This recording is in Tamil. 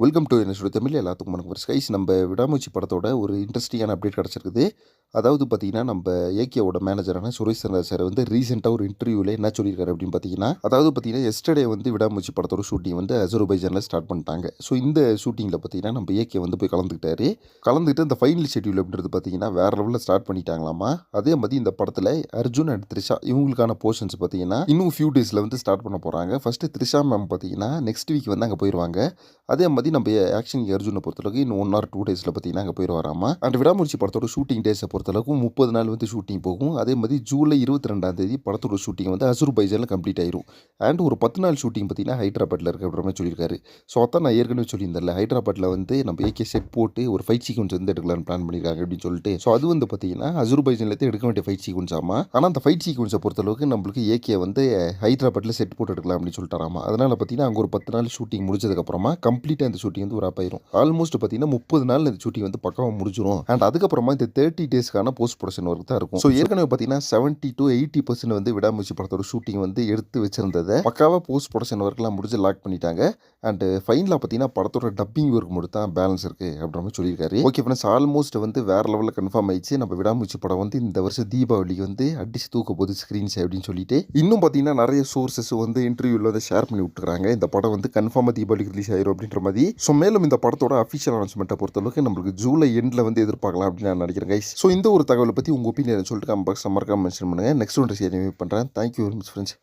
வெல்கம் டு என்ன தமிழ் எல்லாத்துக்கும் வணக்கம். ஸ்கைஸ் நம்ம விடாமுயற்சி படத்தோட ஒரு இன்ட்ரெஸ்டிங்கான அப்டேட் கிடச்சிருக்குது. அதாவது பார்த்தீங்கன்னா நம்ம ஏகேவோட மேனேஜரான சுரேஷ் சந்திரா சார் வந்து ரீசெண்டாக ஒரு இன்டர்வியூவில் என்ன சொல்லியிருக்காரு அப்படின்னு பார்த்தீங்கன்னா, அதாவது பார்த்தீங்கன்னா எஸ்டர்டே வந்து விடாமுயற்சி படத்தோட ஷூட்டிங் வந்து அஜர்பைஜானில் ஸ்டார்ட் பண்ணிட்டாங்க. ஸோ இந்த ஷூட்டிங்கில் பார்த்தீங்கன்னா நம்ம ஏகே வந்து போய் கலந்துக்கிட்டு இந்த ஃபைனல் ஷெட்யூல் அப்படின்றது பார்த்தீங்கன்னா வேறு லெவலில் ஸ்டார்ட் பண்ணிட்டாங்களாமா. அதே மாதிரி இந்த படத்தில் அர்ஜுன் அண்ட் த்ரிஷா இவங்களுக்கான போர்ஷன்ஸ் பார்த்தீங்கன்னா இன்னும் ஃபியூ டேஸில் வந்து ஸ்டார்ட் பண்ண போகிறாங்க. ஃபஸ்ட்டு த்ரிஷா மேம் பார்த்தீங்கன்னா நெக்ஸ்ட் வீக் வந்து அங்கே போயிடுவாங்க. அதே மாதிரி நம்ம ஆக்ஷன் அர்ஜுனை பொறுத்தளவுக்கு இன்னும் 1 or 2 டேஸில் பார்த்தீங்கன்னா அங்கே போயிடுவாராமா. அண்ட் விடாமுயற்சி படத்தோட ஷூட்டிங் டேஸை பொறுத்தளவுக்கு 30 நாள் வந்து ஷூட்டிங் போகும். அதே மாதிரி ஜூலை 22ஆம் தேதி படத்தோட ஷூட்டிங் வந்து அஜர்பைஜானில் கம்ப்ளீட் ஆயிரும். அண்ட் ஒரு 10 நாள் ஷூட்டிங் பார்த்தீங்கன்னா ஹைதராபாத்தில் இருக்கிற மாதிரி சொல்லியிருக்காரு. ஸோ அதான் நான் ஏற்கனவே சொல்லியிருந்தேன்ல, ஹைதராபாத்தில் வந்து நம்ம ஏகே செட் போட்டு ஒரு ஃபைட் சீக்வன்ஸ் வந்து எடுக்கலாம்னு பிளான் பண்ணியிருக்காங்க அப்படின்னு சொல்லிட்டு. ஸோ அது வந்து பார்த்தீங்கன்னா அஜர்பைஜான்லேருந்து எடுக்க வேண்டிய ஃபைட் சீக்வன்ஸ் ஆமா. ஆனால் அந்த ஃபைட் சீக்வன்ஸை பொறுத்தளவுக்கு நம்மளுக்கு ஏகே வந்து ஹைதராபாத்தில் செட் போட்டு எடுக்கலாம் அப்படின்னு சொல்லிட்டாராமா. அதனால் பார்த்தீங்கன்னா அங்கே ஒரு 10 நாள் ஷூட்டிங் முடிச்சதுக்கப்புறமா கம்ப்ளீட்டாக இந்த ஷூட்டிங் வந்து ராப் ஆயிரும். ஆல்மோஸ்ட் பார்த்தீங்கன்னா 30 நாள் இந்த ஷூட்டிங் வந்து பக்கமாக முடிஞ்சிடும். அண்ட் அதுக்கப்புறமா இந்த 30 டேஸ்க்கான போஸ்ட் ப்ரொடக்ஷன் ஒர்க் தான் இருக்கும். ஸோ ஏற்கனவே பார்த்தீங்கன்னா 70 to 80% வந்து விடாமுயற்சி படத்தோட ஷூட்டிங் வந்து எடுத்து வச்சிருந்ததை பக்காவாக போஸ்ட் ப்ரொடக்ஷன் ஒர்க்லாம் முடிஞ்சு லாக் பண்ணிட்டாங்க. அண்ட் ஃபைனலாக பார்த்தீங்கன்னா படத்தோட டப்பிங் ஒர்க் மட்டும் தான் பேலன்ஸ் இருக்கு அப்படின்ற மாதிரி சொல்லியிருக்காரு. ஓகே ஃப்ரெண்ட்ஸ், ஆல்மோஸ்ட் வந்து வேற லெவலில் கன்ஃபார்ம் ஆயிடுச்சு. நம்ம விடாமுயற்சி படம் வந்து இந்த வருஷம் தீபாவளிக்கு வந்து அடிச்சு தூக்க போகுது ஸ்க்ரீன்ஸ் அப்படின்னு சொல்லிட்டு இன்னும் பார்த்தீங்கன்னா நிறைய சோர்சஸ் வந்து இன்டர்வியூவில் வந்து ஷேர் பண்ணி விட்டுருக்காங்க. இந்த படம் வந்து கன்ஃபார்மாக தீபாவளிக்கு ரிலீஸ் ஆயிரும் அப்படின்ற மாதிரி. ஸோ மேலும் இந்த படத்தோட அஃபிஷியல் அனௌன்ஸ்மெண்ட்டை பொறுத்தளவுக்கு நம்மளுக்கு ஜூலை எண்டில் வந்து எதிர்பார்க்கலாம் அப்படின்னு நான் நினைக்கிறேன் கைஸ். ஸோ இந்த ஒரு தகவலை பற்றி உங்கள் ஒப்பீனியன் சொல்லிட்டு கமெண்ட் பாக்ஸ் மறக்காம மென்ஷன் பண்ணுங்கள். நெக்ஸ்ட் ஒன்று சரி பண்ணுறேன். Thank you very much friends.